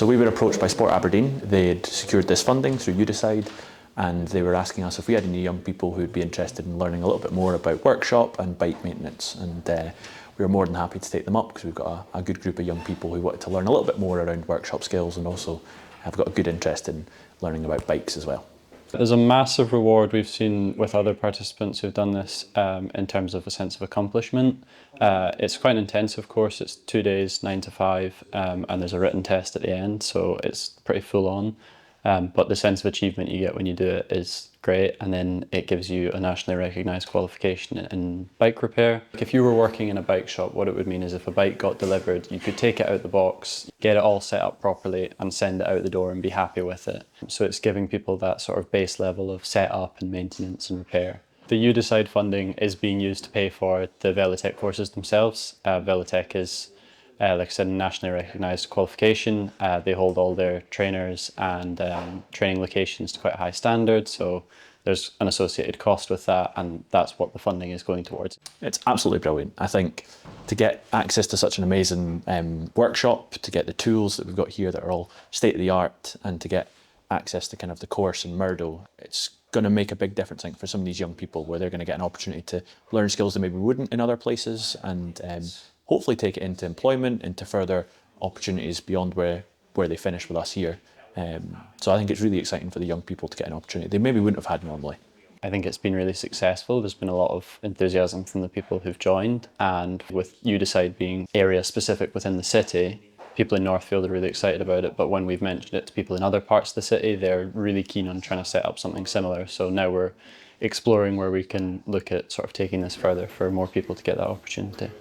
So we were approached by Sport Aberdeen. They had secured this funding through UDecide, and they were asking us if we had any young people who'd be interested in learning a little bit more about workshop and bike maintenance. And we were more than happy to take them up because we've got a good group of young people who wanted to learn a little bit more around workshop skills and also have got a good interest in learning about bikes as well. There's a massive reward we've seen with other participants who've done this in terms of a sense of accomplishment. It's quite an intensive course. It's 2 days, 9 to 5, and there's a written test at the end, so it's pretty full on. But the sense of achievement you get when you do it is great, and then it gives you a nationally recognised qualification in bike repair. If you were working in a bike shop, what it would mean is if a bike got delivered, you could take it out the box, get it all set up properly and send it out the door and be happy with it. So it's giving people that sort of base level of setup and maintenance and repair. The UDecide funding is being used to pay for the Velotech courses themselves. Velotech is, like I said, a nationally recognised qualification. They hold all their trainers and training locations to quite a high standard, so there's an associated cost with that, and that's what the funding is going towards. It's absolutely brilliant. I think to get access to such an amazing workshop, to get the tools that we've got here that are all state of the art, and to get access to kind of the course in Murdo, it's going to make a big difference, I think, for some of these young people, where they're going to get an opportunity to learn skills they maybe wouldn't in other places, and hopefully take it into employment, into further opportunities beyond where they finish with us here. So I think it's really exciting for the young people to get an opportunity they maybe wouldn't have had normally. I think it's been really successful. There's been a lot of enthusiasm from the people who've joined, and with UDecide being area specific within the city, people in Northfield are really excited about it, but when we've mentioned it to people in other parts of the city, they're really keen on trying to set up something similar. So now we're exploring where we can look at sort of taking this further for more people to get that opportunity.